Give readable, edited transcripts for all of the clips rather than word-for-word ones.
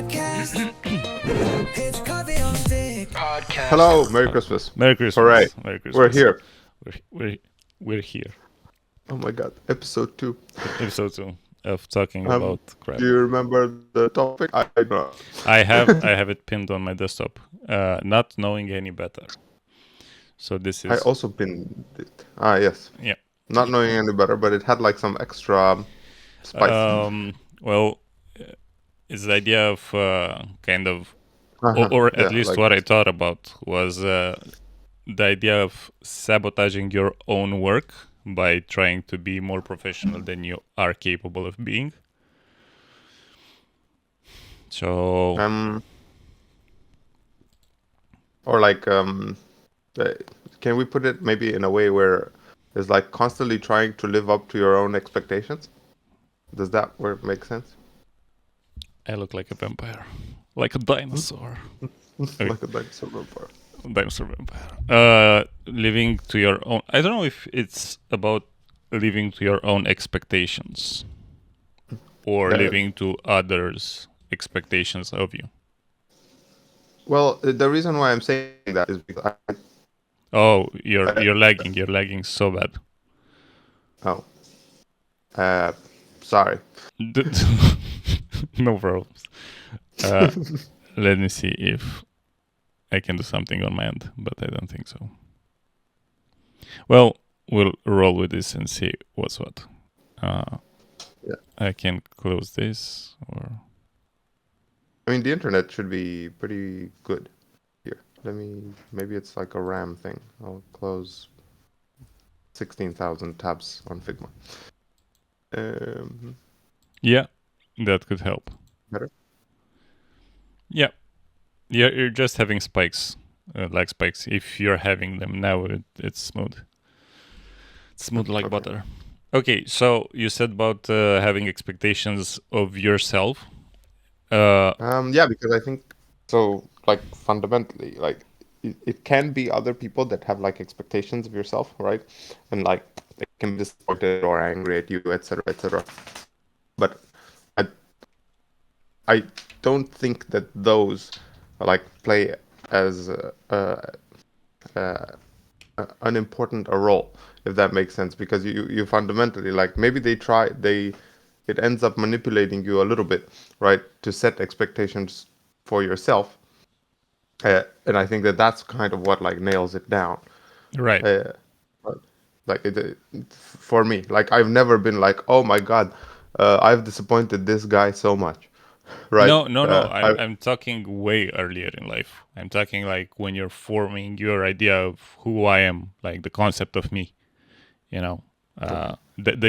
podcast. It's coffee on thick. Hello, Merry Christmas. Merry Christmas. Hooray. Merry Christmas. We're here. We're here. Oh my god, episode 2. Episode 2 of talking Um, about crap. Do you remember the topic? I don't know. I have it pinned on my desktop. Not knowing any better. So this is I also pinned it. Ah, yes. yeah. Not knowing any better, but it had like some extra spice. Well, it's the idea of kind of, Uh-huh, or at yeah, least like- what I thought about was the idea of sabotaging your own work by trying to be more professional than you are capable of being. So Or like, can we put it maybe in a way where it's like constantly trying to live up to your own expectations? Does that work make sense? I look like a vampire, like a dinosaur. Like a dinosaur vampire. Dinosaur vampire. Living to your own. I don't know if it's about living to your own expectations or Yeah. living to others' expectations of you. Well, the reason why I'm saying that is because Oh, you're lagging. You're lagging so bad. sorry. No problems. Let me see if I can do something on my end, but I don't think so. Well, we'll roll with this and see what's what. Yeah. I can close this, or I mean, the internet should be pretty good here. Maybe it's like a RAM thing. I'll close 16,000 tabs on Figma. yeah, that could help. Better? Yeah, you're just having spikes, like spikes. If you're having them now, it's smooth. It's smooth like Okay. butter. Okay, so you said about having expectations of yourself. Yeah, because I think so. Like fundamentally, like it can be other people that have like expectations of yourself, right? And like they can be disappointed or angry at you, etc., etc. But I don't think that those like play as unimportant a role, if that makes sense, because you fundamentally like maybe it ends up manipulating you a little bit, right, to set expectations for yourself, and I think that that's kind of what like nails it down. Right. Like for me, like I've never been like, oh my god, I've disappointed this guy so much, right? No. I'm talking way earlier in life. I'm talking like when you're forming your idea of who I am, like the concept of me. You know, the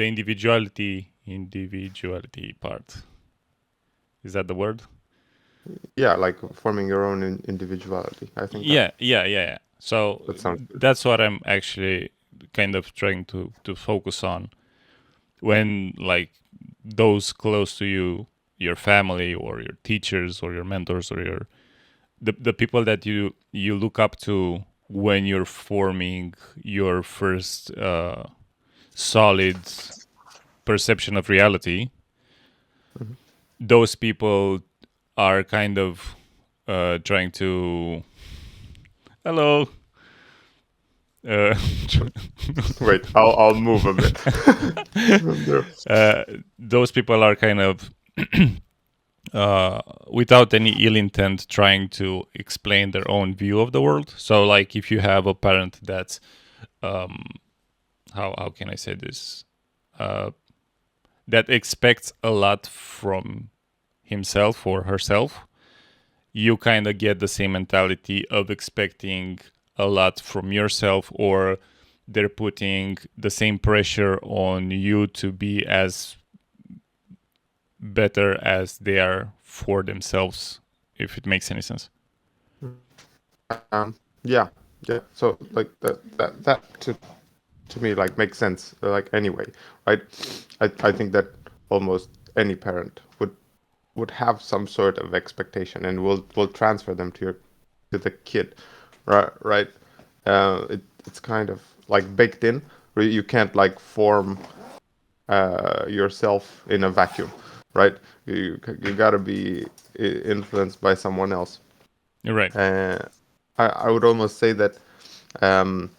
individuality part. Is that the word? Yeah, like forming your own individuality. I think. Yeah. So That sounds good. that's what I'm actually kind of trying to focus on when like those close to you, your family or your teachers or your mentors or your the people that you look up to when you're forming your first solid perception of reality. Those people are kind of trying to hello. Wait, I'll move a bit. Those people are kind of without any ill intent trying to explain their own view of the world. So like if you have a parent that's how can I say this, that expects a lot from himself or herself, you kind of get the same mentality of expecting a lot from yourself, or they're putting the same pressure on you to be as better as they are for themselves, if it makes any sense. Yeah. So like that to me like makes sense. Like anyway, right? I think that almost any parent would have some sort of expectation and will transfer them to the kid, right? It's kind of like baked in. You can't like form yourself in a vacuum, right? You gotta be influenced by someone else. You're right. I would almost say that um,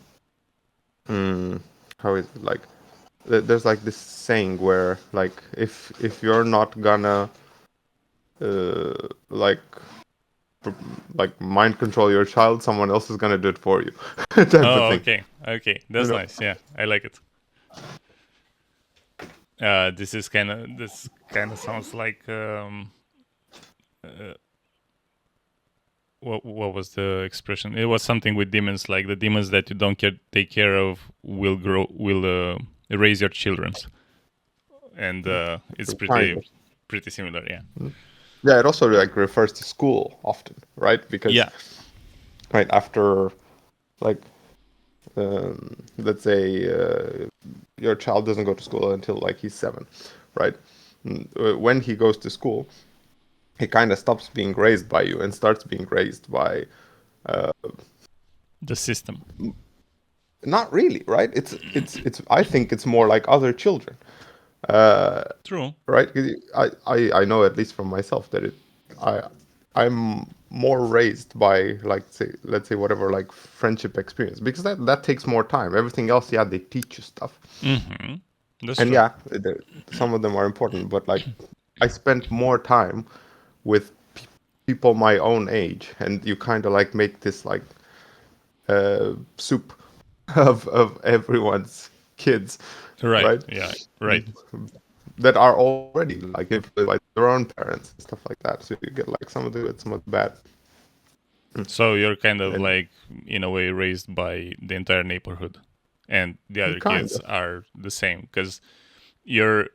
mm, how is it like? There's like this saying where like if you're not gonna like mind control your child, someone else is gonna do it for you, type of Oh, thing. okay. Okay. You That's know? nice. Yeah, I like it. This kind of sounds like what was the expression? It was something with demons, like the demons that you don't take care of will erase your children's, and it's Kind of. pretty similar. Yeah. Yeah, it also like refers to school often, right? Because Yeah. right after like let's say your child doesn't go to school until like he's 7, right? When he goes to school, he kind of stops being raised by you and starts being raised by The system. not really, right? It's I think it's more like other children, True. right? 'Cause I know at least from myself that I I'm more raised by like say let's say whatever like friendship experience because that takes more time. Everything else, yeah, they teach you stuff. Mm-hmm. That's And true. yeah, some of them are important, but like I spent more time with people my own age, and you kind of like make this like soup of everyone's kids, Right. right? Yeah. Right. That are already like influenced by their own parents and stuff like that. So you get like some of the good, some of the bad. So you're kind of And like, in a way, raised by the entire neighborhood, and the other kind kids of, are the same because you're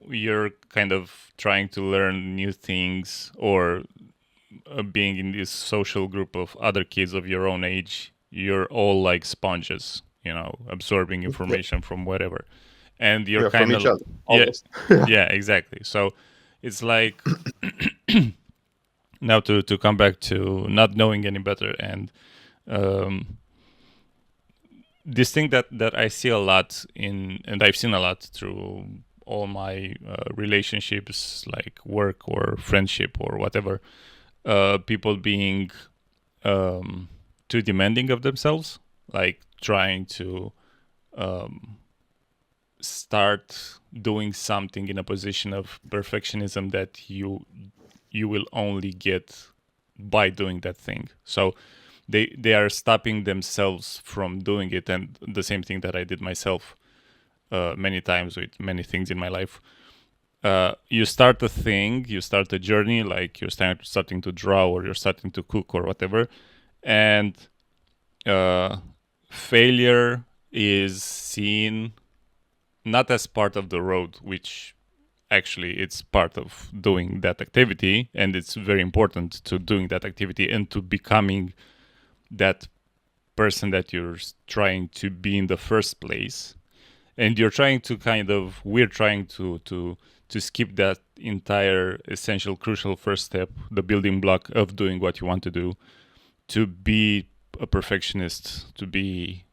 you're kind of trying to learn new things or being in this social group of other kids of your own age. You're all like sponges, absorbing yeah, information from whatever, and you're yeah, from kind each of other yeah, almost. yeah, exactly. So it's like now to come back to not knowing any better and um, this thing that I see a lot and I've seen a lot through all my relationships, like work or friendship or whatever. People being too demanding of themselves, like trying to start doing something in a position of perfectionism that you will only get by doing that thing. So they are stopping themselves from doing it, and the same thing that I did myself many times with many things in my life. You start a thing, you start a journey, like you're starting to draw or you're starting to cook or whatever, and uh, failure is seen not as part of the road, which actually it's part of doing that activity, and it's very important to doing that activity and to becoming that person that you're trying to be in the first place. And you're trying to we're trying to skip that entire essential crucial first step, the building block of doing what you want to do, to be a perfectionist, to be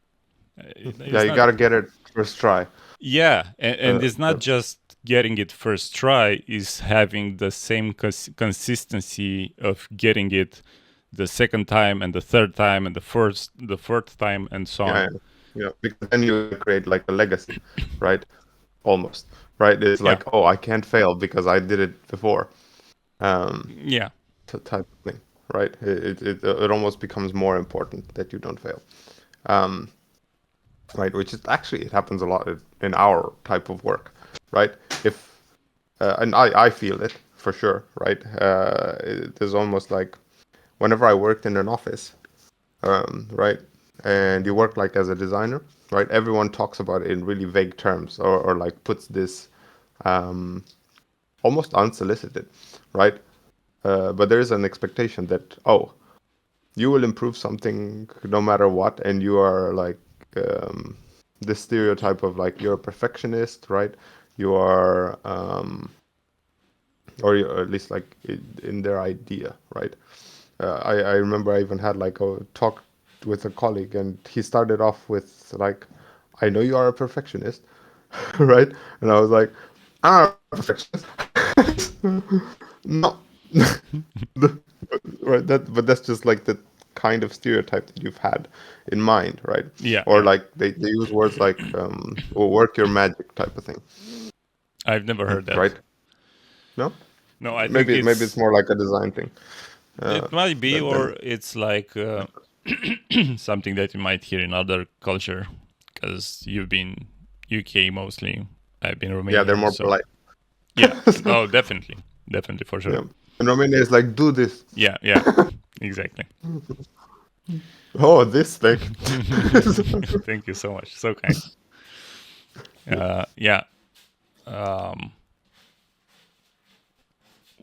Yeah, it's you not gotta get it first try. yeah, and it's Uh, not just getting it first try, is having the same consistency of getting it the second time and the third time and the fourth time and so yeah, on. yeah, yeah, because then you create like a legacy, right? Almost, right? It's Yeah, like, oh, I can't fail because I did it before, um, yeah, type of thing, right? It almost becomes more important that you don't fail, um, right? Which is actually it happens a lot in our type of work, right? If and I feel it for sure, right? There's almost like whenever I worked in an office, right? And you work like as a designer, right? Everyone talks about it in really vague terms or like puts this um, almost unsolicited, right? But there is an expectation that, oh, you will improve something no matter what, and you are like um, this stereotype of like you're a perfectionist, right? You are, or you're at least like in their idea, right? I remember I even had like a talk with a colleague, and he started off with like, "I know you are a perfectionist," right? And I was like, "I'm not a perfectionist," No. Right, but that's just like the kind of stereotype that you've had in mind, right? Yeah, Or yeah. like they use words like or work your magic type of thing, I've never heard that. right? No? No, I think Maybe it's more like a design thing. it might be, Then or it's like something that you might hear in other culture, because you've been UK mostly. I've been yeah, they're Romania, more so polite. yeah. Oh, definitely, definitely for sure. Yeah. In Romania, it's like do this. Yeah, yeah, exactly. Oh, this thing. Thank you so much. So kind. Yeah.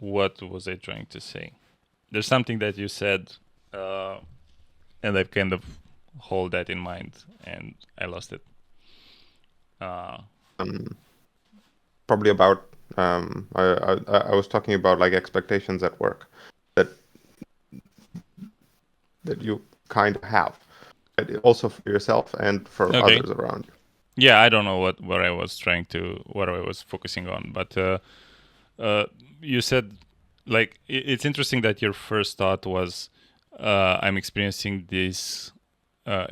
What was I trying to say? There's something that you said, and I've kind of hold that in mind, and I lost it. Probably about I was talking about like expectations at work that you kind of have, right? Also for yourself and for Okay. others around you. Yeah, I don't know what I was focusing on, but you said like it's interesting that your first thought was I'm experiencing this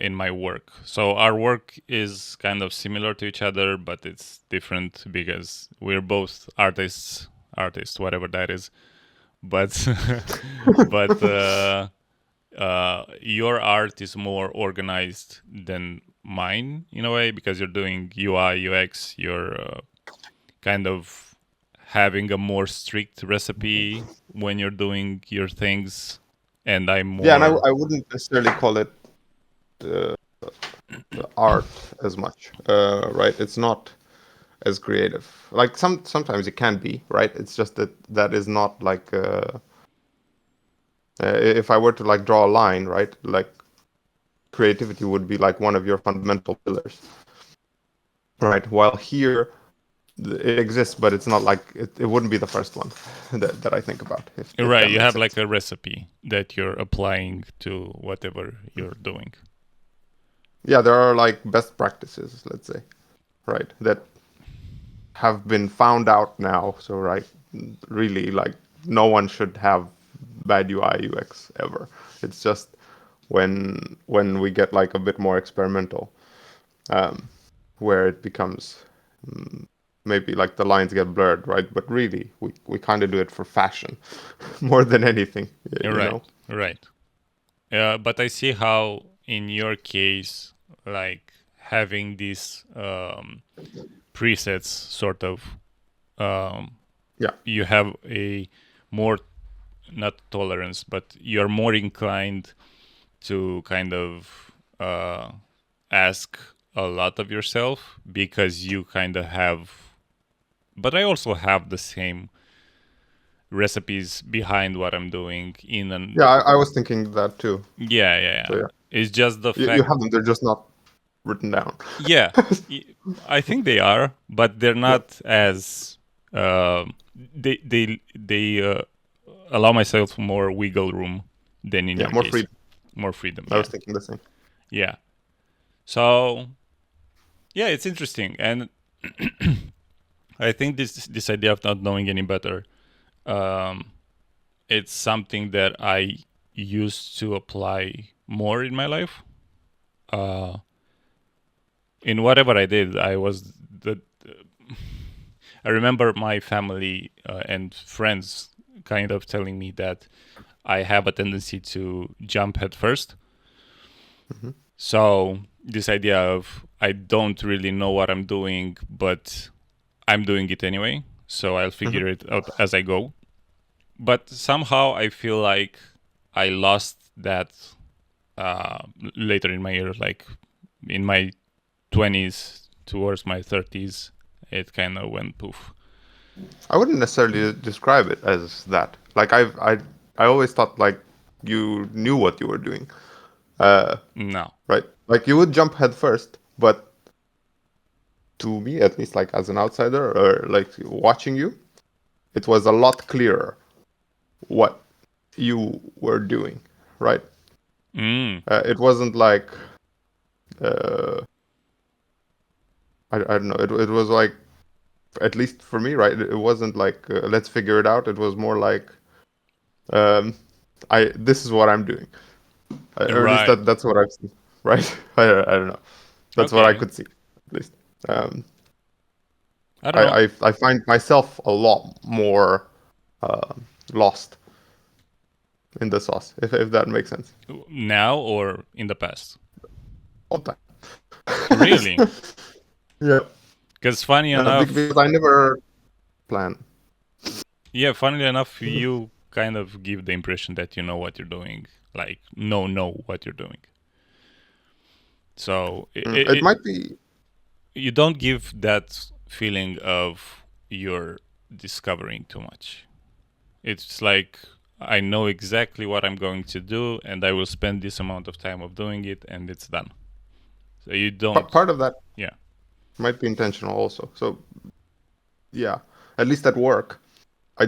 in my work. So our work is kind of similar to each other, but it's different because we're both artists, whatever that is. But but your art is more organized than mine in a way because you're doing UI UX. You're kind of having a more strict recipe when you're doing your things, and I'm Yeah, and more I wouldn't necessarily call it art as much, right? It's not as creative. Like sometimes it can be, right? It's just that that is not like if I were to like draw a line, right? Like creativity would be like one of your fundamental pillars, right? While here it exists, but it's not like it wouldn't be the first one that I think about. If right. that You makes have sense. like a recipe that you're applying to whatever you're doing. Yeah, there are like best practices, let's say, right? That have been found out now. So right, really like no one should have bad UI UX ever. It's just when we get like a bit more experimental, where it becomes maybe like the lines get blurred, right? But really, we kind of do it for fashion more than anything, you Right. know? Right. But I see how in your case, like having these presets, sort of, Yeah, you have a more not tolerance, but you're more inclined to kind of ask a lot of yourself because you kind of have. But I also have the same recipes behind what I'm doing in an yeah. I was thinking that too. yeah, yeah, yeah. So yeah, It's just the you fact. have them. They're just not written down. Yeah, y- I think they are, but they're Yeah, not as they allow myself more wiggle room than in yeah. your More case. freedom. More freedom. I Yeah, was thinking the same. yeah. So yeah, it's interesting, and I think this idea of not knowing any better, um, it's something that I used to apply more in my life. Uh, in whatever I did, I was the. I remember my family and friends kind of telling me that I have a tendency to jump head 1st. So this idea of I don't really know what I'm doing, but I'm doing it anyway. So I'll Hmm. figure it out as I go. But somehow I feel like I lost that later in my year, like in my 20s towards my 30s. It kind of went poof. I wouldn't necessarily describe it as that. Like I always thought like you knew what you were doing, No. right? Like you would jump head first, but to me, at least, like as an outsider or like watching you, it was a lot clearer what you were doing, right? Mm. It wasn't like uh, I don't know. It was like at least for me, right? It wasn't like let's figure it out. It was more like um, I this is what I'm doing, or at least Right. that's what I've seen, right? I don't know. That's what I Okay. could see, at least. Um, I don't know. I find myself a lot more uh, lost in the sauce, if that makes sense. Now or in the past? All the Really? time. Yeah, Because funny enough, because I never plan. yeah, funnily enough, you kind of give the impression that you know what you're doing, like know what you're doing. So It might be. you don't give that feeling of you're discovering too much. It's like I know exactly what I'm going to do, and I will spend this amount of time of doing it, and it's done. So you don't, Part of that yeah. might be intentional also. So yeah, at least at work, I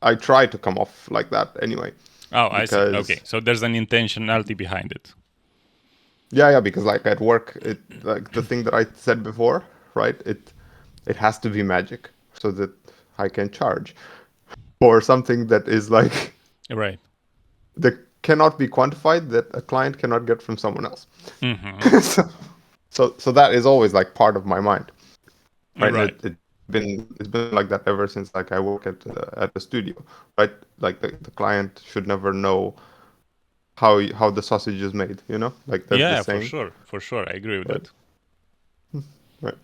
I try to come off like that anyway. Oh, I see. Okay, Because so there's an intentionality behind it. yeah, because like at work, it like the thing that I said before, right? It has to be magic so that I can charge for something that is like Right. that cannot be quantified, that a client cannot get from someone else. Mm-hmm. So that is always like part of my mind, right? And Right. it's been like that ever since like I work at the studio, right? Like the client should never know how the sausage is made, you know, like that's the Yeah, for saying, sure. For sure. I agree with right? that. Right.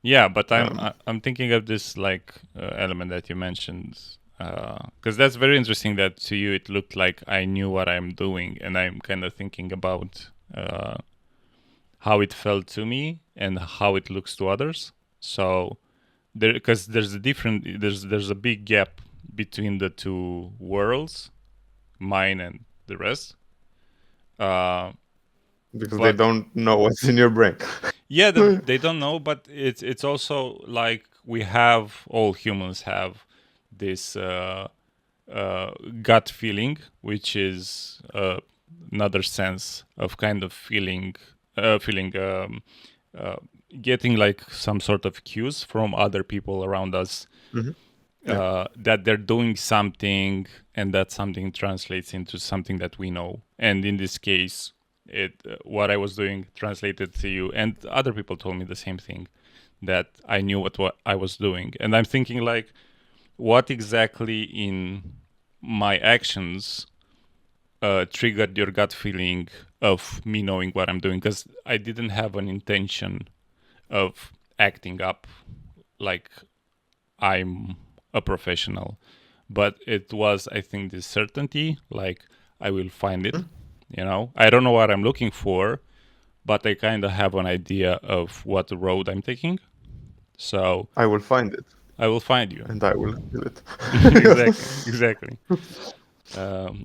Yeah, but Um, I'm thinking of this like element that you mentioned because that's very interesting that to you it looked like I knew what I'm doing, and I'm kind of thinking about how it felt to me and how it looks to others. So there, because there's a big gap between the two worlds, mine and the rest. Uh, because they but don't know what's in your brain. yeah, they don't know, but it's also like we have all humans have this gut feeling, which is another sense of kind of feeling uh, getting like some sort of cues from other people around us Mhm. Yeah, that they're doing something, and that something translates into something that we know. And in this case, it what I was doing translated to you, and other people told me the same thing, that I knew what I was doing. And I'm thinking like, what exactly in my actions triggered your gut feeling of me knowing what I'm doing? Because I didn't have an intention of acting up like I'm a professional, but it was, I think, this certainty, like I will find it. You know, I don't know what I'm looking for, but I kind of have an idea of what road I'm taking. So I will find it I will find you. and I will kill it. Exactly.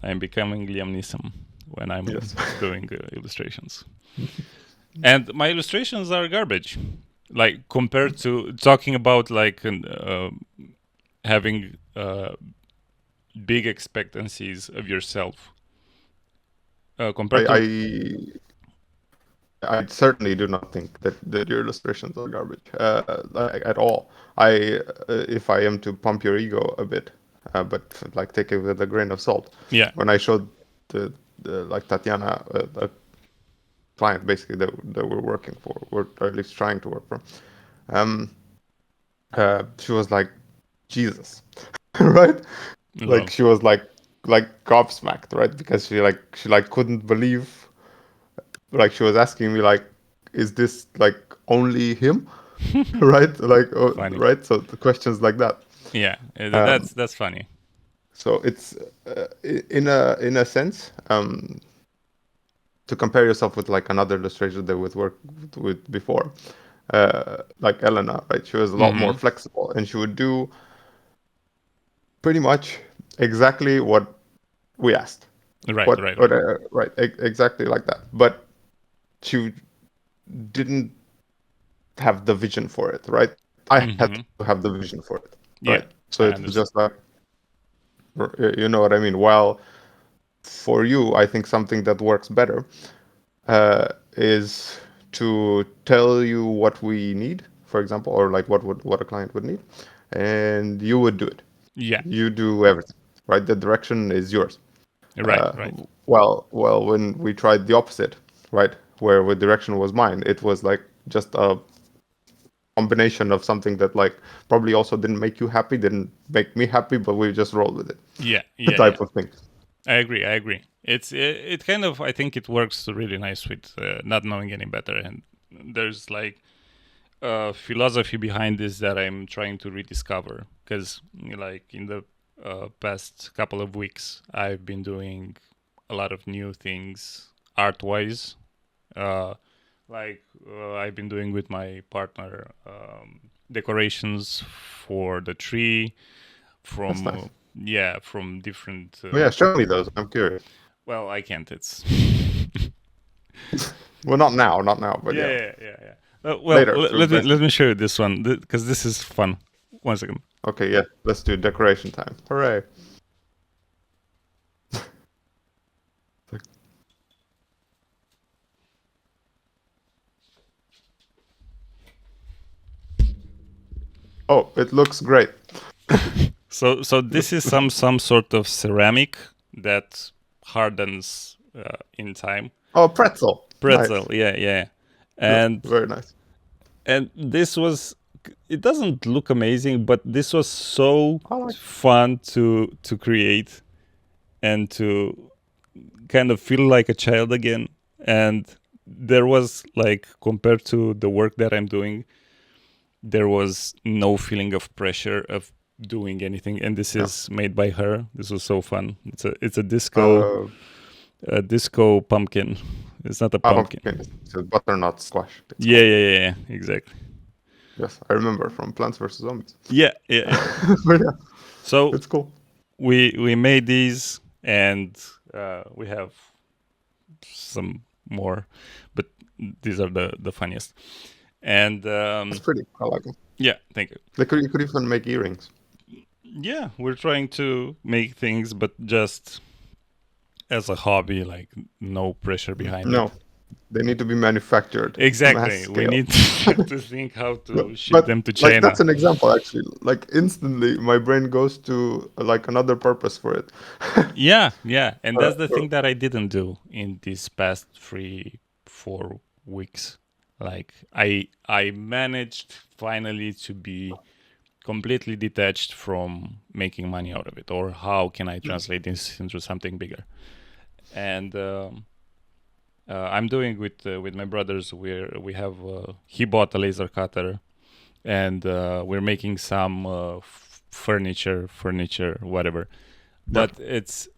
I'm becoming Liam Neeson when I'm Yes. doing illustrations. And my illustrations are garbage. Like compared to talking about like having big expectancies of yourself compared I, to I certainly do not think that your illustrations are garbage like, at all. I if I am to pump your ego a bit, but like take it with a grain of salt. yeah. When I showed the like Tatiana, a client basically that we're working for, or at least trying to work for, um, she was like, Jesus, right? Like Lol. she was like gobsmacked, right? Because she couldn't believe, like she was asking me like, is this like only him? Right? Like Funny. right? So the questions like that. Yeah, Um, that's funny. so it's in a sense to compare yourself with like another illustrator that we've worked with before, like Elena, right? She was a lot more Mm-hmm. flexible, and she would do pretty much exactly what we asked. Right, right, right. Right, exactly like that. But she didn't have the vision for it, right? I had Mm-hmm. to have the vision for it, Yeah, right? So I it was understand. just like, you know what I mean? While for you, I think something that works better is to tell you what we need for example, or like what a client would need, and you would do it. Yeah. You do everything, right? The direction is yours. Right. Right. Well, when we tried the opposite, right, where the direction was mine, it was like just a combination of something that like probably also didn't make you happy, didn't make me happy, but we just rolled with it. Yeah. The Yeah. type of thing. I agree. It kind of, I think it works really nice with not knowing any better, and there's like a philosophy behind this that I'm trying to rediscover, because like in the past couple of weeks I've been doing a lot of new things art wise, I've been doing with my partner decorations for the tree from That's nice. from different Oh, yeah, show me those. I'm curious. well, I can't, it's Well, not now, but yeah, yeah. Well, later. through let me Messenger. show you this one, because this is fun. One second. Okay, yeah, let's do decoration time. Hooray! Oh, it looks great. So this is some sort of ceramic that hardens in time. Oh, pretzel. Pretzel, Nice. yeah. Yeah, And very nice. this was, it doesn't look amazing, but this was so I like. fun to create and to kind of feel like a child again. And there was like, compared to the work that I'm doing, there was no feeling of pressure of doing anything. And this Yeah. is made by her. This was so fun. It's a disco disco pumpkin. It's not a pumpkin. It's a butternut squash. It's Yeah, exactly. Yes, I remember from Plants vs Zombies. Yeah. But yeah, So it's cool. we made these, and we have some more, but these are the funniest. And It's pretty. I like them. yeah, thank you. You could even make earrings. Yeah, we're trying to make things, but just as a hobby, like no pressure behind No, it. they need to be manufactured. Exactly. Mass We scale. need to think how to ship But them to like China. that's an example actually. Like instantly, my brain goes to like another purpose for it. Yeah. And that's the Uh, thing that I didn't do in these past 3-4 weeks. Like I managed finally to be completely detached from making money out of it, or how can I translate this into something bigger. And I'm doing with my brothers. We have he bought a laser cutter, and we're making some furniture, whatever. But it's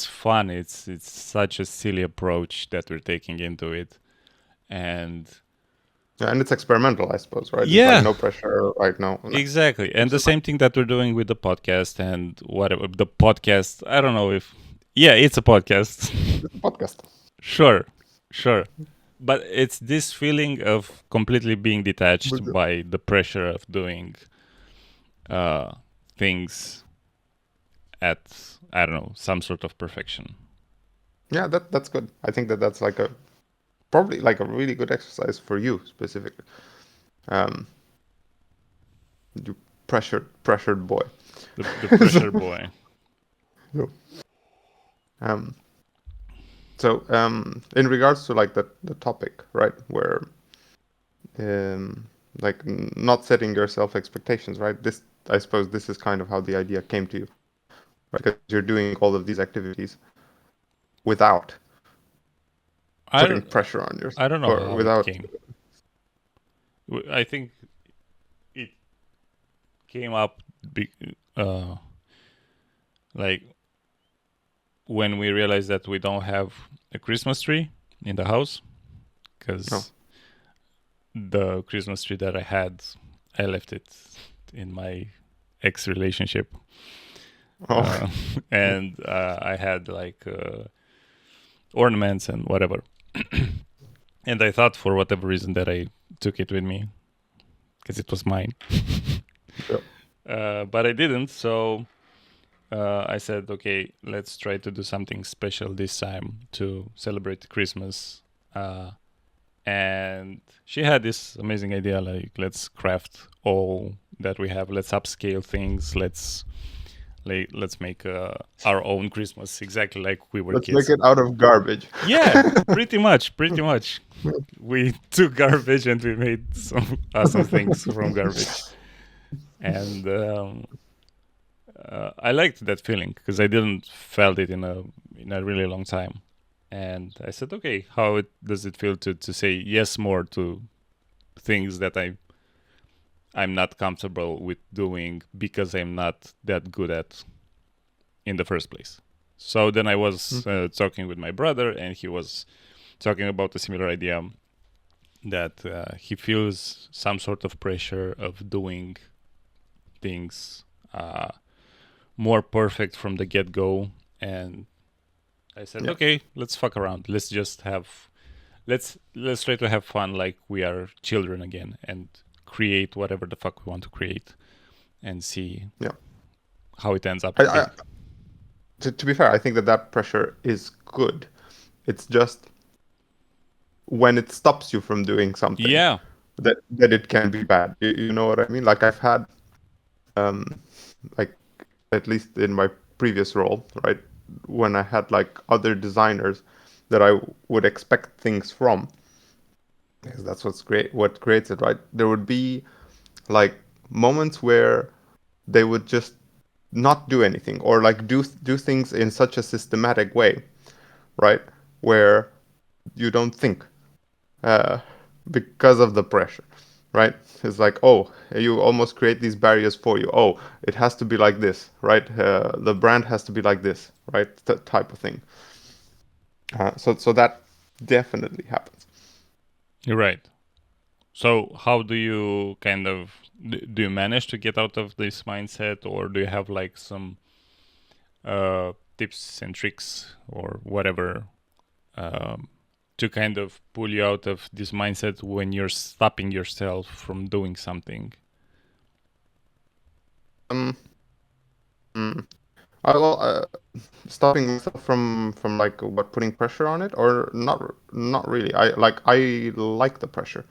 fun. It's such a silly approach that we're taking into it, and Yeah, and it's experimental, I suppose, right? It's Yeah. like no pressure right now. No. exactly. And the same thing that we're doing with the podcast and whatever. The podcast, I don't know if, yeah, it's a podcast. It's a podcast. Sure. But it's this feeling of completely being detached With- by the pressure of doing things at, I don't know, some sort of perfection. Yeah, that's good. I think that's like probably like a really good exercise for you specifically. You pressured boy. The pressure boy. No. So in regards to like the topic, right, where like not setting yourself expectations, right? This, I suppose, this is kind of how the idea came to you, right? Because you're doing all of these activities without I putting don't, pressure on yourself. I don't know or how without. it came. I think it came up like when we realized that we don't have a Christmas tree in the house, because Oh. the Christmas tree that I left it in my ex relationship. Oh, And I had like ornaments and whatever. And I thought for whatever reason that I took it with me because it was mine. But I didn't, so I said, okay, let's try to do something special this time to celebrate Christmas and she had this amazing idea, like, let's craft all that we have, let's upscale things, let's make our own Christmas exactly like we were Let's kids. make it out of garbage. Yeah, pretty much. We took garbage and we made some awesome things from garbage. And I liked that feeling because I didn't felt it in a really long time. And I said, okay, does it feel to say yes more to things that I'm not comfortable with doing because I'm not that good at in the first place. So then I was talking with my brother, and he was talking about a similar idea that he feels some sort of pressure of doing things more perfect from the get-go. And I said, okay, let's fuck around. Let's just let's try to have fun like we are children again and create whatever the fuck we want to create and see how it ends up. To be fair, I think that pressure is good. It's just when it stops you from doing something, that it can be bad. You know what I mean? Like I've had, like at least in my previous role, right, when I had like other designers that I would expect things from, because that's what creates it, right? There would be like moments where they would just not do anything, or like do things in such a systematic way, right, where you don't think, because of the pressure, right? It's like, oh, you almost create these barriers for you. Oh, it has to be like this, right? The brand has to be like this, right? That type of thing. So that definitely happens. You're right. So how do you do you manage to get out of this mindset, or do you have like some tips and tricks or whatever to kind of pull you out of this mindset when you're stopping yourself from doing something? Stopping myself from like what, putting pressure on it, or not really. I like the pressure,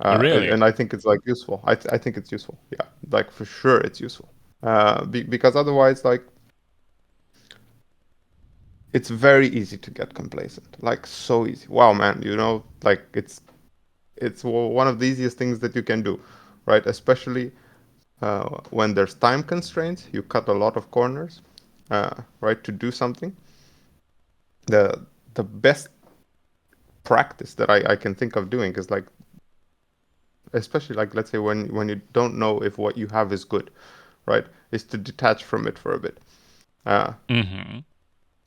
Really? and I think it's like useful. I think it's useful. Yeah, like for sure it's useful. Because otherwise, like, it's very easy to get complacent. Like so easy. Wow, man. You know, like it's one of the easiest things that you can do, right? Especially when there's time constraints, you cut a lot of corners, right, to do something. The best practice that I can think of doing is like, especially like, let's say when you don't know if what you have is good, right, is to detach from it for a bit.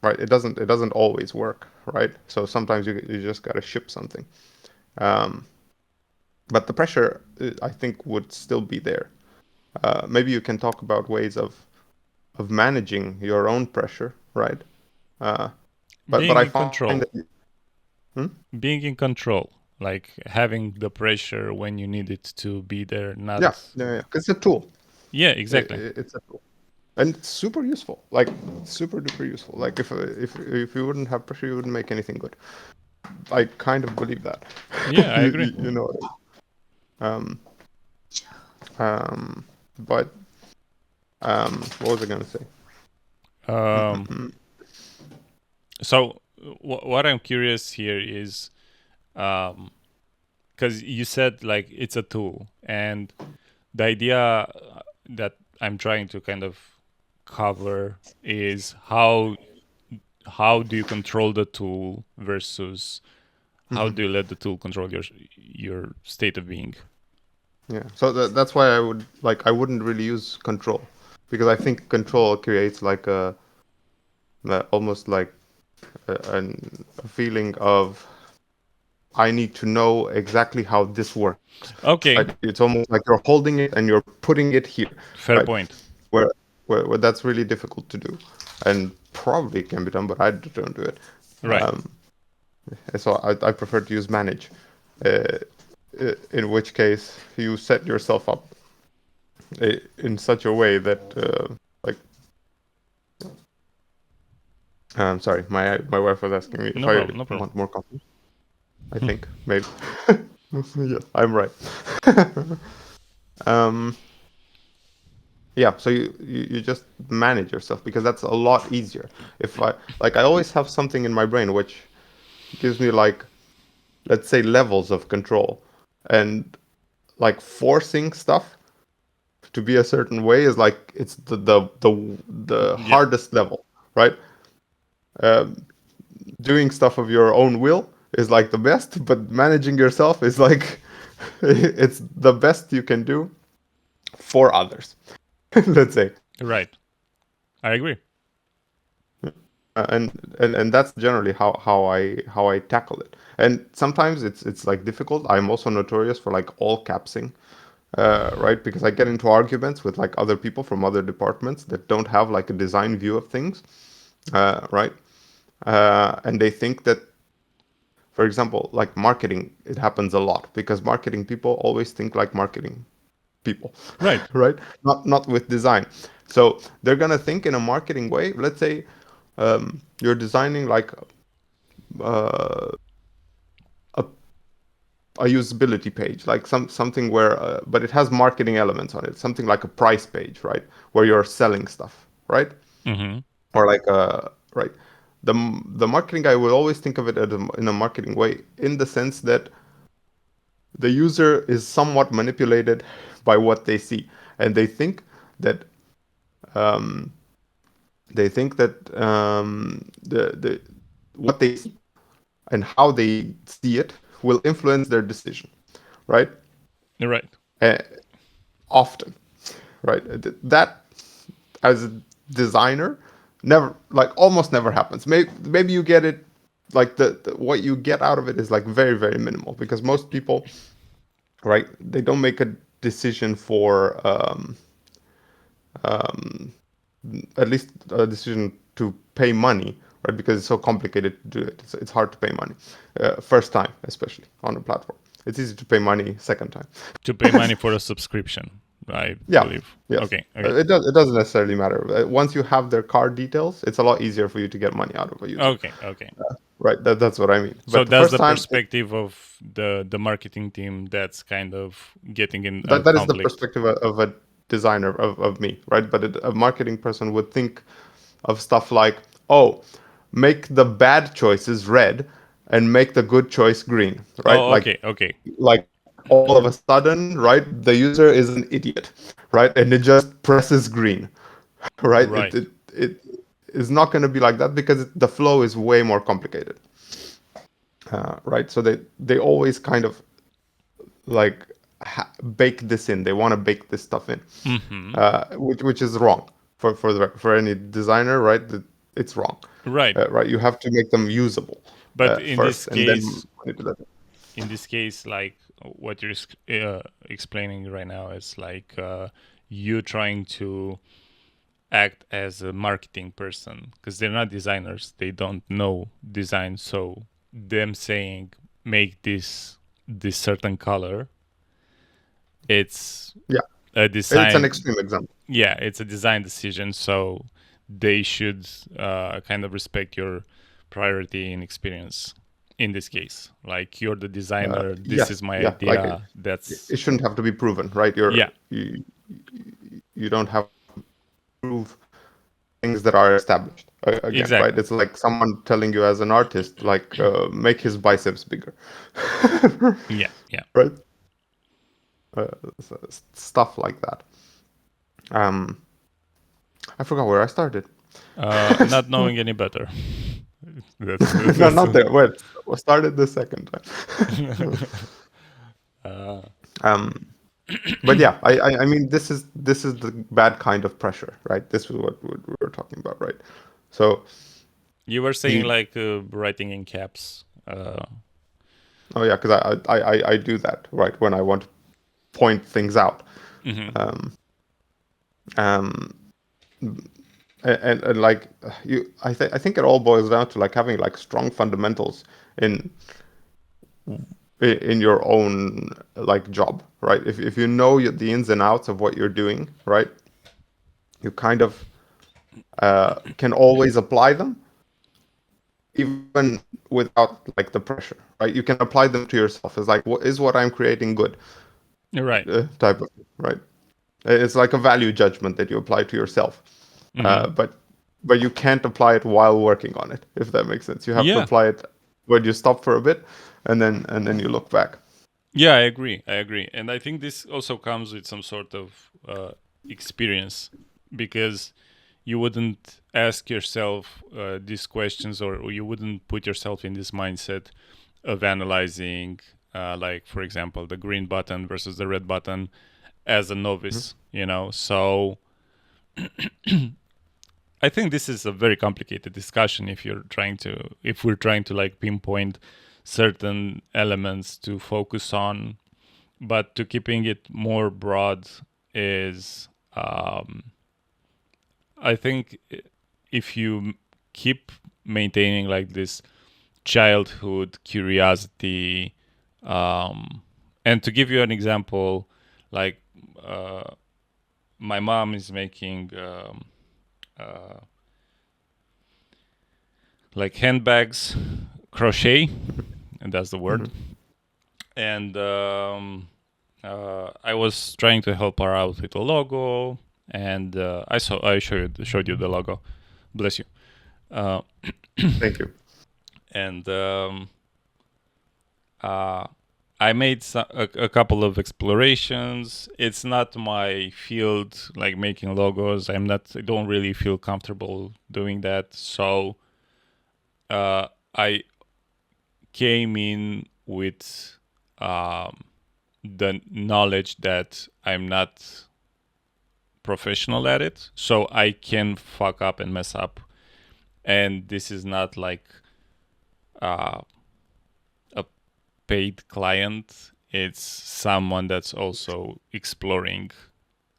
Right, it doesn't always work, right? So sometimes you just gotta ship something. But the pressure, I think, would still be there. Maybe you can talk about ways of managing your own pressure, right? But Being I in find control. that, Being in control, like having the pressure when you need it to be there, not... yeah. It's a tool. Yeah, exactly. It's a tool, and it's super useful, like super duper useful. Like if you wouldn't have pressure, you wouldn't make anything good. I kind of believe that. Yeah, I agree. You know what I mean? But what was I gonna say? So what I'm curious here is, because you said like it's a tool, and the idea that I'm trying to kind of cover is how do you control the tool versus how do you let the tool control your state of being? Yeah, so that's why I wouldn't really use control, because I think control creates like almost like a feeling of, I need to know exactly how this works. Okay, Right? It's almost like you're holding it and you're putting it here. fair right? point. Where that's really difficult to do, and probably can be done, but I don't do it. Right. So I prefer to use manage, in which case you set yourself up in such a way that like, I'm sorry, my wife was asking me No if problem, no I problem. want more coffee. I think maybe. Yeah, I'm right. um, yeah, so you just manage yourself because that's a lot easier. If I always have something in my brain which gives me like, let's say, levels of control, and like forcing stuff to be a certain way is like it's the Yeah, hardest level, right? Um, Doing stuff of your own will is like the best, but managing yourself is like it's the best you can do for others. Let's say. right. I agree. And that's generally how I tackle it. And sometimes it's like difficult. I'm also notorious for like all capsing, right? Because I get into arguments with like other people from other departments that don't have like a design view of things, right? And they think that, for example, like marketing, it happens a lot because marketing people always think like marketing people, Right. right? Not with design. So they're gonna think in a marketing way. Let's say you're designing like uh, a, a usability page, like something where, but it has marketing elements on it, something like a price page, right, where you're selling stuff, right, Mm-hmm. or like right. The marketing guy will always think of it in a marketing way, in the sense that the user is somewhat manipulated by what they see, and that um, they think that the what they see and how they see it will influence their decision, right? Right. Uh, Often, right? That, as a designer, never, like almost never happens. Maybe you get it, like the what you get out of it is like very very minimal, because most people, right, they don't make a decision for um, at least a decision to pay money, right? Because it's so complicated to do it. It's hard to pay money first time, especially on a platform. It's easy to pay money second time. To pay money for a subscription, I Yeah. believe. Yes. Okay. Okay. It doesn't necessarily matter. Once you have their card details, it's a lot easier for you to get money out of a user. Okay. Okay. Right. That's what I mean. So But the that's first the time, perspective of the marketing team that's kind of getting in a that is the conflict. perspective of a designer of me, right? But a marketing person would think of stuff like, oh, make the bad choices red and make the good choice green, right? Oh, okay. Okay. Like all of a sudden, right? The user is an idiot, right? And it just presses green, right? Right. It is not going to be like that because the flow is way more complicated, right? So they always kind of like bake this in. They want to bake this stuff in, Mm-hmm. which is wrong for any designer, right? It's wrong, Right. right? You have to make them usable But in this first, and then case, manipulate it. like what you're explaining right now is like you trying to act as a marketing person because they're not designers. They don't know design. So them saying make this certain color, it's Yeah, a it's an design. extreme example. Yeah, it's a design decision. So they should kind of respect your priority and experience in this case. Like you're the designer. This is Yes, my yeah, like idea. That's it shouldn't have to be proven, right? yeah, You don't have to prove things that are established again, right? exactly. It's like someone telling you as an artist, like make his biceps bigger, Yeah, yeah. right? Uh, Stuff like that. Um, I forgot where I started. Not knowing any better. that's No, that's not there. Wait, I started the second time. uh, um, but yeah, I mean, this is the bad kind of pressure, right? This is what we were talking about, right? So you were saying you, like writing in caps. oh yeah, because I do that, right, when I want to point things out. Mhm. Um, um, and like I think it all boils down to like having like strong fundamentals in in your own like job, right? If you know the ins and outs of what you're doing, right, you kind of can always apply them, even without like the pressure, right? You can apply them to yourself. It's like, what is what I'm creating good? You're right. Type of thing, right? It's like a value judgment that you apply to yourself, but you can't apply it while working on it, if that makes sense. You have to Yeah. apply it when you stop for a bit, and then you look back. Yeah, I agree. And I think this also comes with some sort of experience, because you wouldn't ask yourself these questions, or you wouldn't put yourself in this mindset of analyzing, like, for example, the green button versus the red button as a novice, you know? So I think this is a very complicated discussion if we're trying to like pinpoint certain elements to focus on, but to keeping it more broad is, I think if you keep maintaining like this childhood curiosity, and to give you an example, like my mom is making like handbags, crochet, and that's the word. And I was trying to help her out with the logo, and I showed you the logo. Bless you. Thank you. And I made a couple of explorations. It's not my field, like making logos. I don't really feel comfortable doing that. So I came in with the knowledge that I'm not professional at it, so I can fuck up and mess up. And this is not like a paid client. It's someone that's also exploring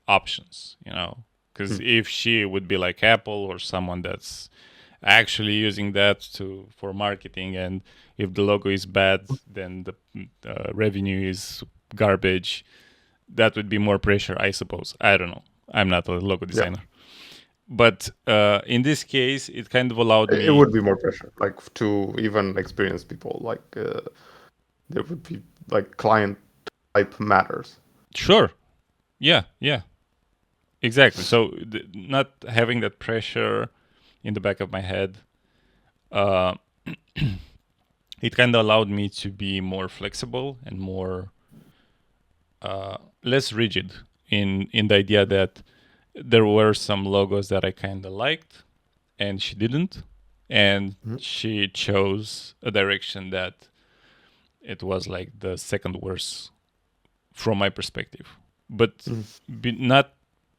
options, you know? Because if she would be like Apple or someone that's actually using that for marketing, and if the logo is bad, then the revenue is garbage, that would be more pressure, I suppose. I don't know. I'm not a logo designer. But in this case, it kind of allowed me... It would be more pressure, like to even experienced people. Like there would be like client type matters. Sure. Yeah. Exactly. So not having that pressure in the back of my head, it kind of allowed me to be more flexible and more less rigid in the idea that there were some logos that I kind of liked and she didn't, and she chose a direction that it was like the second worst from my perspective. But not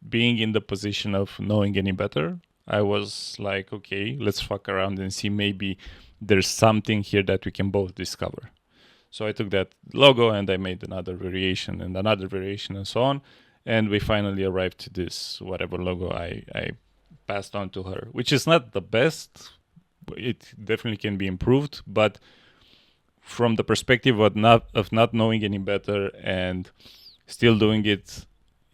being in the position of knowing any better, I was like, okay, let's fuck around and see, maybe there's something here that we can both discover. So I took that logo and I made another variation and so on. And we finally arrived to this whatever logo I passed on to her, which is not the best. It definitely can be improved, but from the perspective of not knowing any better and still doing it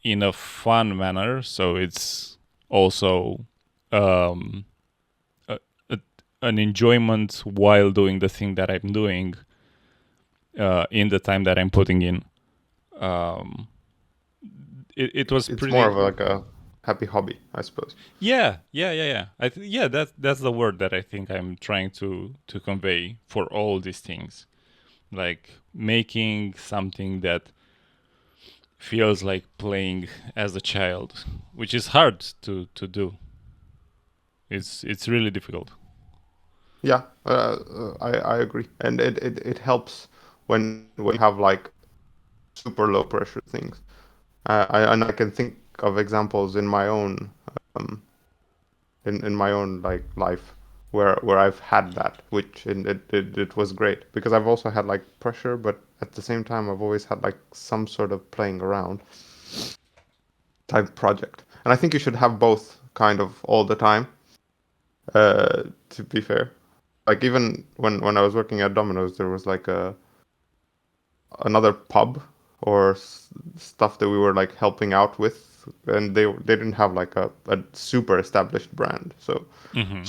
in a fun manner, so it's also an enjoyment while doing the thing that I'm doing in the time that I'm putting in. It was It's pretty... more of like a happy hobby, I suppose. Yeah. That's the word that I think I'm trying to convey for all these things, like making something that feels like playing as a child, which is hard to do. It's really difficult. Yeah, I agree, and it helps when you have like super low pressure things. I can think of examples in my own in my own like life where I've had that, which it was great because I've also had like pressure, but at the same time I've always had like some sort of playing around type project, and I think you should have both kind of all the time. To be fair, like even when I was working at Domino's, there was like another pub or stuff that we were like helping out with, and they didn't have like a super established brand, so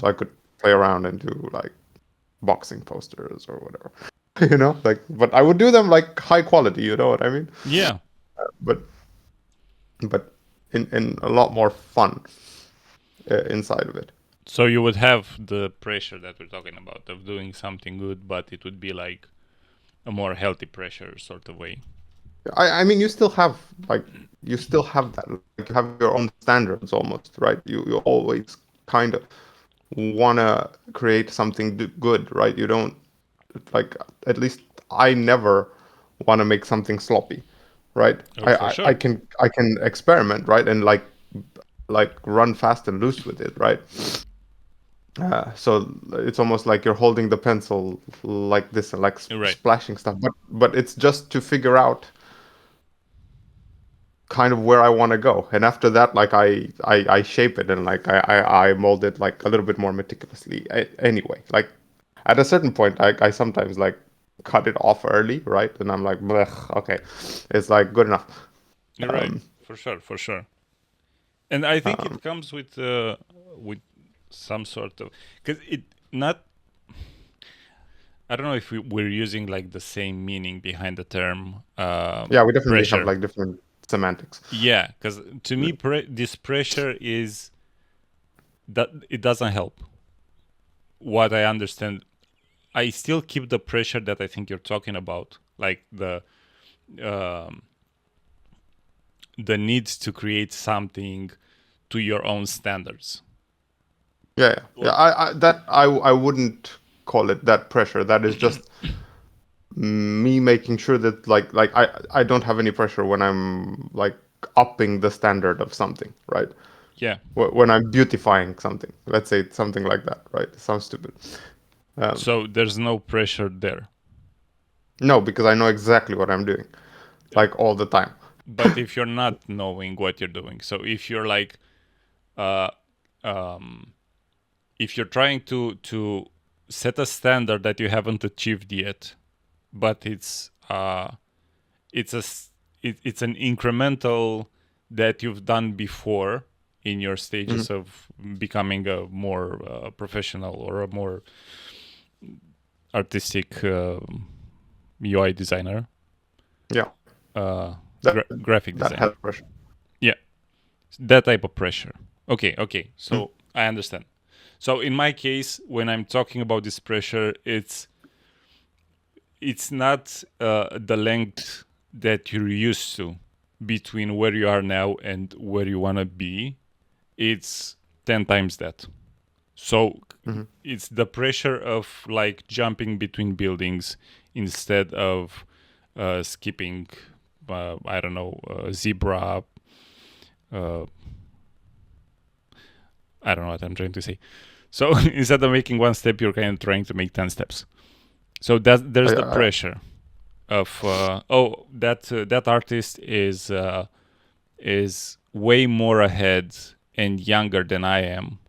I could play around and do like boxing posters or whatever. You know, like, but I would do them like high quality. You know what I mean? Yeah. But in a lot more fun inside of it. So you would have the pressure that we're talking about of doing something good, but it would be like a more healthy pressure sort of way. I mean, you still have that. Like, you have your own standards almost, right? You always kind of wanna create something good, right? You don't like, at least I never want to make something sloppy, right? Oh, for I sure. can experiment, right, and like run fast and loose with it, right? So it's almost like you're holding the pencil like this and like Right. splashing stuff, but it's just to figure out kind of where I want to go, and after that, like I shape it and like I mold it like a little bit more meticulously. Anyway, like at a certain point, I sometimes like cut it off early, right? And I'm like, "Blech, okay, it's like good enough." You're right. For sure. For sure. And I think it comes with some sort of, because it not. I don't know if we're using like the same meaning behind the term Yeah, we definitely have pressure. like different semantics. Yeah, because to me, this pressure is that it doesn't help. What I understand, I still keep the pressure that I think you're talking about, like um, the need to create something to your own standards. Yeah. I wouldn't call it that pressure. That is just me making sure that like I don't have any pressure when I'm like upping the standard of something, right? Yeah. When I'm beautifying something, let's say it's something like that, right? It sounds stupid. So there's no pressure there. No, because I know exactly what I'm doing, like all the time. But if you're not knowing what you're doing, so if you're like, uh, if you're trying to set a standard that you haven't achieved yet, but it's a it's an incremental that you've done before in your stages Mhm. of becoming a more professional or a more artistic UI designer, Yeah, uh, that graphic that designer. has pressure. Yeah, that type of pressure. Okay. Mm. So I understand. So in my case, when I'm talking about this pressure, it's not the length that you're used to between where you are now and where you want to be. It's 10 times that. So Mhm. it's the pressure of like jumping between buildings instead of skipping, I don't know, zebra. Uh, I don't know what I'm trying to say. So instead of making one step, you're kind of trying to make 10 steps. So there's the I, pressure of that artist is way more ahead and younger than I am.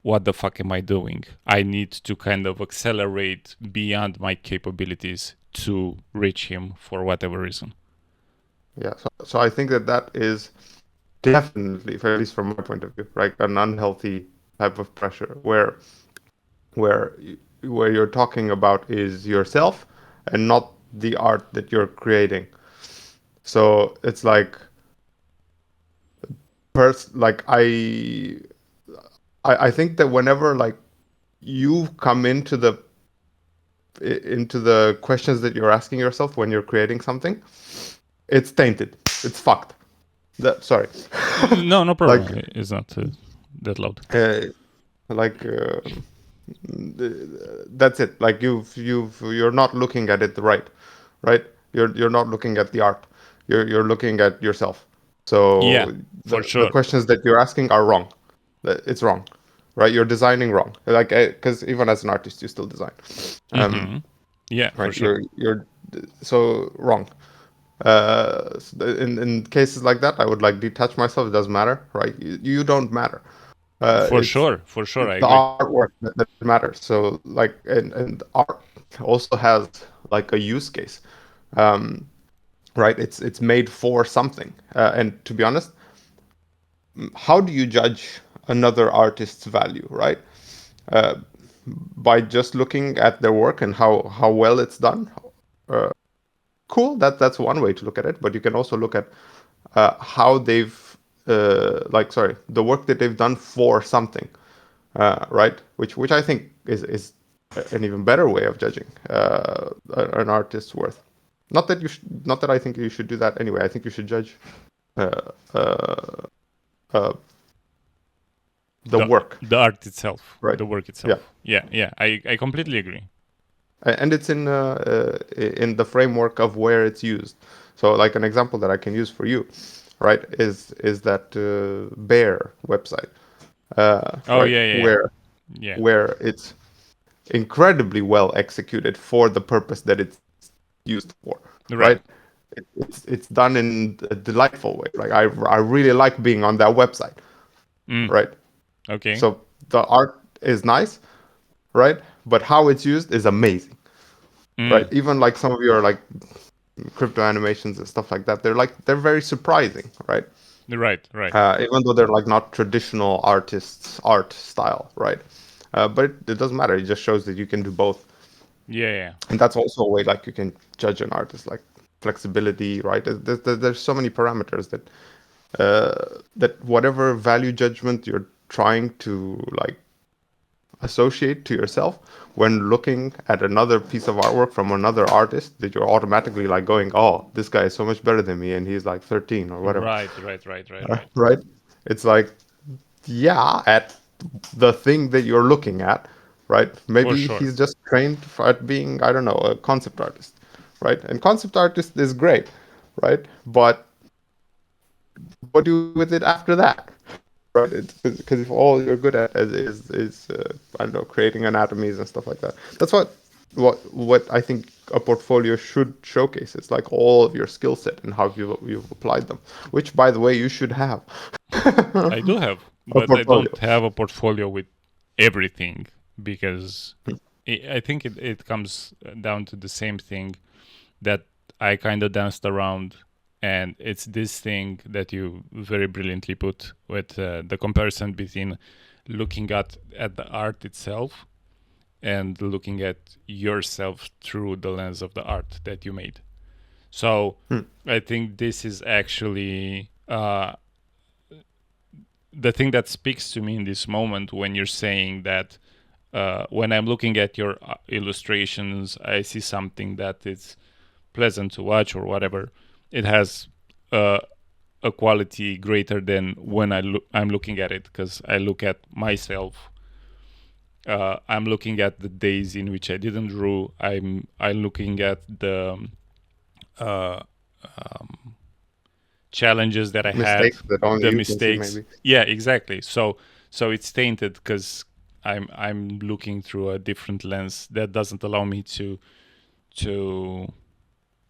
What the fuck am I doing? I need to kind of accelerate beyond my capabilities to reach him for whatever reason. yeah. So I think that is definitely, at least from my point of view, right, an unhealthy type of pressure where where you're talking about is yourself and not the art that you're creating. So it's like like I think that whenever like you come into the questions that you're asking yourself when you're creating something, it's tainted. It's fucked. Sorry. No like problem. It's not that loud. uh, like that's it. Like you're not looking at it right. You're not looking at the art. You're looking at yourself. Yeah, So for the sure. questions that you're asking are wrong. It's wrong, right? You're designing wrong. Like, because even as an artist, you still design. Mm-hmm. Yeah, for Right. sure. You're so wrong. In cases like that, I would like detach myself. It doesn't matter, right? You don't matter. For It's sure. For sure. I the agree. artwork that matters. So like, and art also has like a use case, um, right? It's made for something. And to be honest, how do you judge another artist's value, right? by just looking at their work and how well it's done. Cool, that's one way to look at it. But you can also look at how they've the work that they've done for something, right? Which I think is an even better way of judging an artist's worth. Not that I think you should do that anyway. I think you should judge uh, uh, uh, the work, the art itself, right? the work itself. Yeah. I completely agree. And it's in the framework of where it's used. So, like an example that I can use for you, right, is that Bear website, Oh right, yeah. Yeah. where it's incredibly well executed for the purpose that it's used for, right? It's done in a delightful way. Like I really like being on that website, right? Okay. So the art is nice, right? But how it's used is amazing, right? Even like some of your like crypto animations and stuff like that, they're very surprising, right? Right. Even though they're like not traditional artists' art style, right? But it doesn't matter. It just shows that you can do both. Yeah. And that's also a way like you can judge an artist, like flexibility, right? There's so many parameters that whatever value judgment you're trying to like associate to yourself when looking at another piece of artwork from another artist, that you're automatically like going, oh, this guy is so much better than me and he's like 13 or whatever. Right. Right? It's like, yeah, at the thing that you're looking at, right? Maybe sure. he's just trained at being, I don't know, a concept artist, right? And concept artist is great, right? But what do you do with it after that? Right? Because if all you're good at is I don't know, creating anatomies and stuff like that. That's what I think a portfolio should showcase. It's like all of your skill set and how you've applied them. Which, by the way, you should have. I do have, but I portfolio. don't have a portfolio with everything because I think it comes down to the same thing that I kind of danced around. And it's this thing that you very brilliantly put with the comparison between looking at the art itself and looking at yourself through the lens of the art that you made. So I think this is actually the thing that speaks to me in this moment when you're saying that when I'm looking at your illustrations, I see something that is pleasant to watch or whatever. It has a quality greater than when I'm looking at it, because I look at myself. I'm looking at the days in which I didn't draw. I'm looking at the challenges that I Mistakes had, that only the you can see, mistakes. maybe. Yeah, exactly. So it's tainted because I'm looking through a different lens that doesn't allow me to look.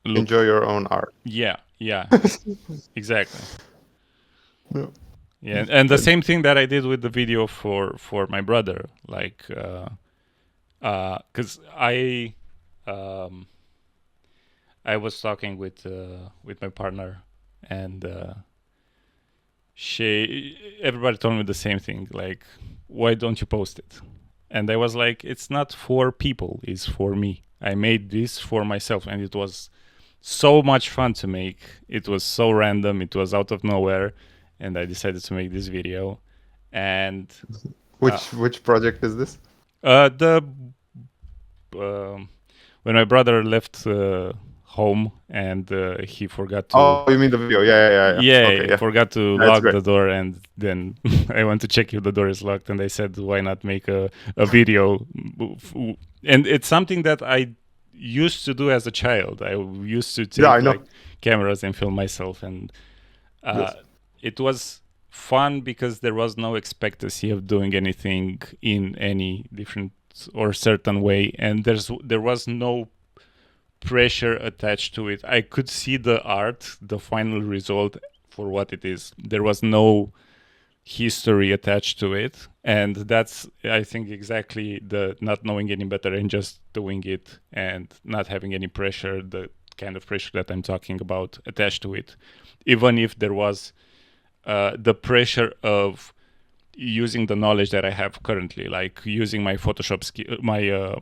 Enjoy your own art. Yeah, exactly. Yeah. Yeah, and the same thing that I did with the video for my brother, like, because I was talking with my partner, and everybody told me the same thing, like, why don't you post it? And I was like, it's not for people, it's for me. I made this for myself, and it was so much fun to make. It was so random, it was out of nowhere, and I decided to make this video. And Which project is this? When my brother left home and he forgot to. Oh, you mean the video? Yeah. Yeah, Okay, he forgot to That's lock great. the door, and then I went to check if the door is locked, and I said, why not make a video? And it's something that I used to do as a child. I used to take I know. like cameras and film myself, and Yes. it was fun because there was no expectancy of doing anything in any different or certain way, and there was no pressure attached to it. I could see the art, the final result for what it is. There was no history attached to it, and that's, I think, exactly the not knowing any better and just doing it and not having any pressure, the kind of pressure that I'm talking about attached to it. Even if there was the pressure of using the knowledge that I have currently, like using my Photoshop skill, my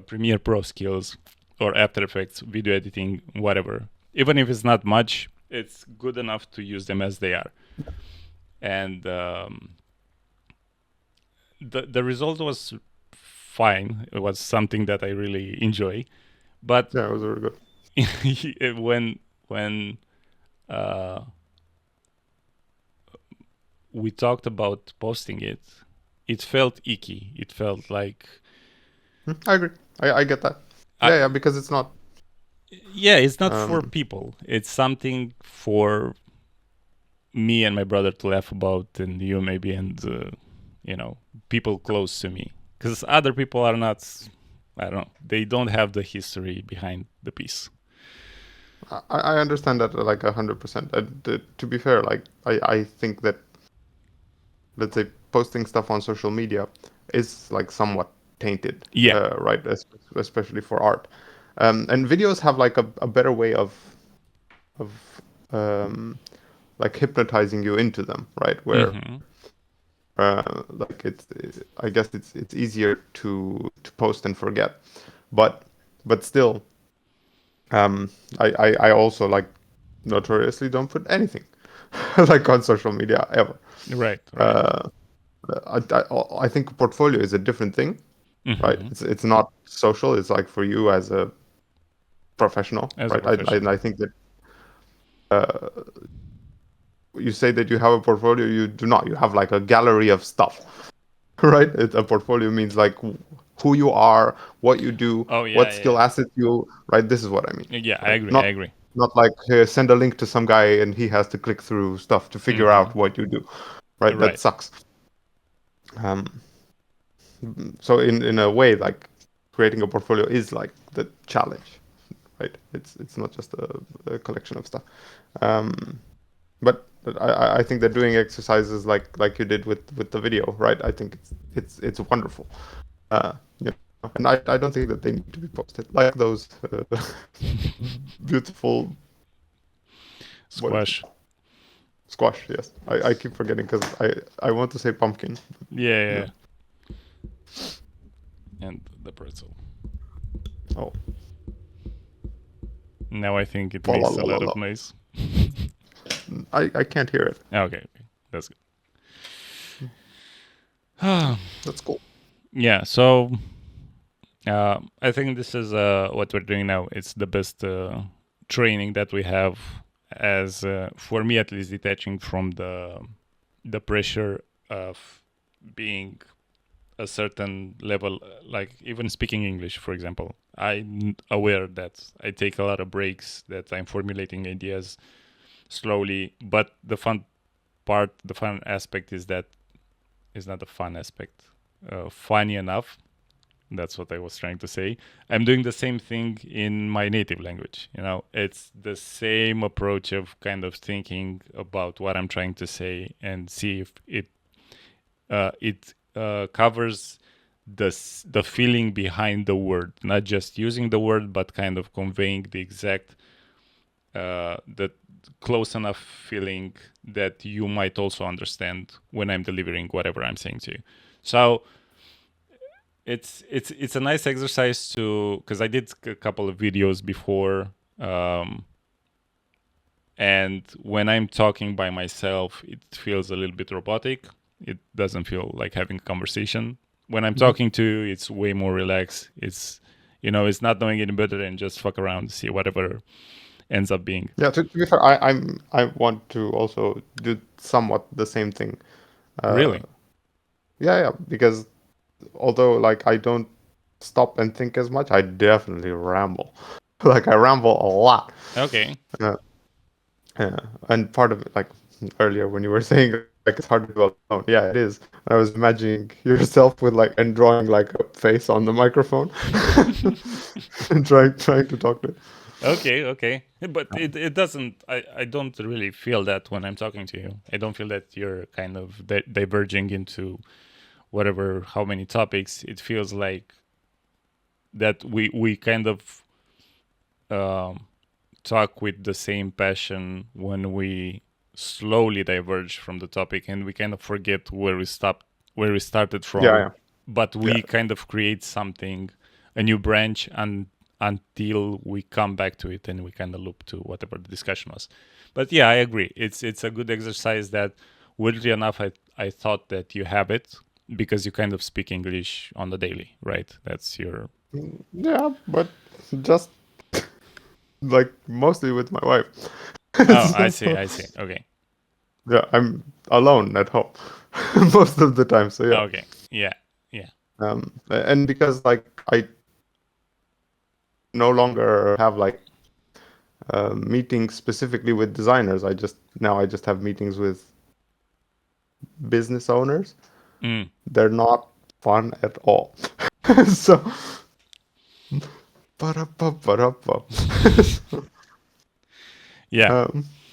Premiere Pro skills, or After Effects, video editing, whatever. Even if it's not much, it's good enough to use them as they are. And the result was fine. It was something that I really enjoy. But Yeah, it was very good. when we talked about posting it, it felt icky. It felt like, I agree. I get that. Yeah, because it's not. yeah, it's not for people. It's something for me and my brother to laugh about, and you maybe, and people close to me. Because other people are not, I don't know, they don't have the history behind the piece. I understand that like 100%. And to be fair, like I think that, let's say, posting stuff on social media is like somewhat tainted. Yeah. Right. Especially for art. And videos have like a better way of like hypnotizing you into them, right? Where like I guess it's easier to post and forget, but still, I also like notoriously don't put anything like on social media ever. Right. I think a portfolio is a different thing, right? It's not social. It's like for you as a professional, As a right? professional. I think that you say that you have a portfolio. You do not. You have like a gallery of stuff, right? A portfolio means like who you are, what you do, Oh, yeah, what yeah, skill yeah. assets you, right? This is what I mean. Yeah, I Right? agree. I agree. Not like send a link to some guy and he has to click through stuff to figure out what you do, right? That Right. sucks. So in a way, like creating a portfolio is like the challenge, right? It's not just a collection of stuff. But I think that doing exercises like you did with the video, right? I think it's wonderful. You know, and I don't think that they need to be posted like those beautiful Squash. Squash. Yes, I keep forgetting because I want to say pumpkin. Yeah. And the pretzel. Oh, Now I think it la la makes la a la lot la. of noise. I can't hear it. Okay. That's good. That's cool. Yeah, so I think this is what we're doing now. It's the best training that we have, as for me at least, detaching from the pressure of being a certain level, like even speaking English, for example. I'm aware that I take a lot of breaks, that I'm formulating ideas slowly, but the fun aspect is that is not the fun aspect. Funny enough, that's what I was trying to say. I'm doing the same thing in my native language. It's the same approach of kind of thinking about what I'm trying to say and see if it covers the feeling behind the word, not just using the word, but kind of conveying the exact the close enough feeling that you might also understand when I'm delivering whatever I'm saying to you. So it's a nice exercise because I did a couple of videos before, and when I'm talking by myself, it feels a little bit robotic. It doesn't feel like having a conversation. When I'm talking to you, it's way more relaxed. It's it's not knowing any better and just fuck around, see whatever ends up being. Yeah, to be fair, I want to also do somewhat the same thing. Really? Yeah, because although like I don't stop and think as much, I definitely ramble. Like I ramble a lot. Okay. Yeah, and part of it, like earlier when you were saying like it's hard to do alone. Yeah, it is. I was imagining yourself with like and drawing like a face on the microphone and trying to talk to it. Okay. But it doesn't, I don't really feel that when I'm talking to you. I don't feel that you're kind of diverging into whatever, how many topics. It feels like that we kind of talk with the same passion when we slowly diverge from the topic, and we kind of forget where we started from. Yeah. But we Yeah. kind of create something, a new branch, and until we come back to it and we kind of loop to whatever the discussion was. But yeah, I agree. It's a good exercise that, weirdly enough, I thought that you have it because you kind of speak English on the daily, right? That's your... Yeah, but just like mostly with my wife. Oh, I see. Okay. Yeah, I'm alone at home most of the time. So yeah. Okay. Yeah. And because like I no longer have like meetings specifically with designers, I just have meetings with business owners. Mm. They're not fun at all. So ba-da-ba-ba-da-ba. Yeah.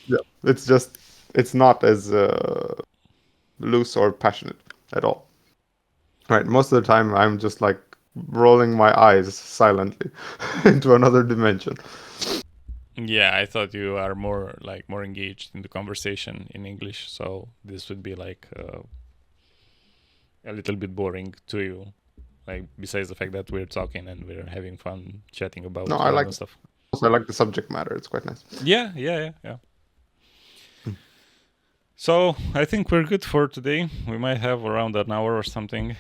Yeah, it's not as loose or passionate at all. Right, most of the time I'm just like rolling my eyes silently into another dimension. Yeah, I thought you are more engaged in the conversation in English, so this would be like a little bit boring to you. Like, besides the fact that we're talking and we're having fun chatting about No, I like stuff. I like the subject matter. It's quite nice. Yeah. So I think we're good for today. We might have around an hour or something.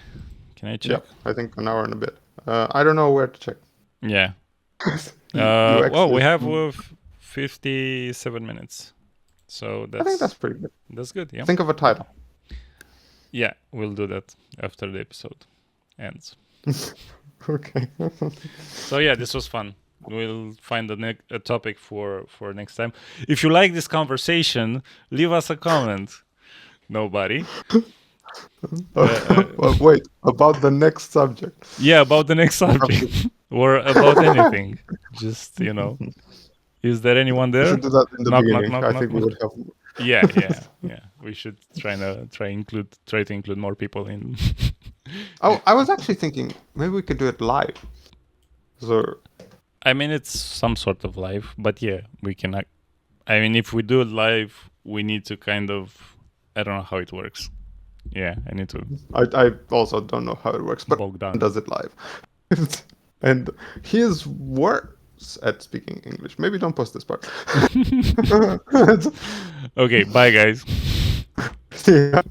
Can I check? Yeah, I think an hour and a bit. I don't know where to check. Yeah. You Well, we actually- have 57 minutes. So I think that's pretty good. that's good. Yeah. Think of a title. Yeah, we'll do that after the episode ends. Okay. So yeah, this was fun. We'll find a topic for next time. If you like this conversation, leave us a comment. Nobody. Well, wait, about the next subject. Yeah, about the next subject or about anything. Just, is there anyone We there? should do that in the Knock, beginning. knock, I knock, think we knock. would have. Yeah. We should try to include more people in. Oh, I was actually thinking maybe we could do it live. So I mean, it's some sort of live, but yeah, we can. I mean, if we do it live, we need to kind of. I don't know how it works. Yeah, I need to I also don't know how it works, but bog down. does it live. And he is worse at speaking English. Maybe don't post this part. Okay, bye guys. Yeah.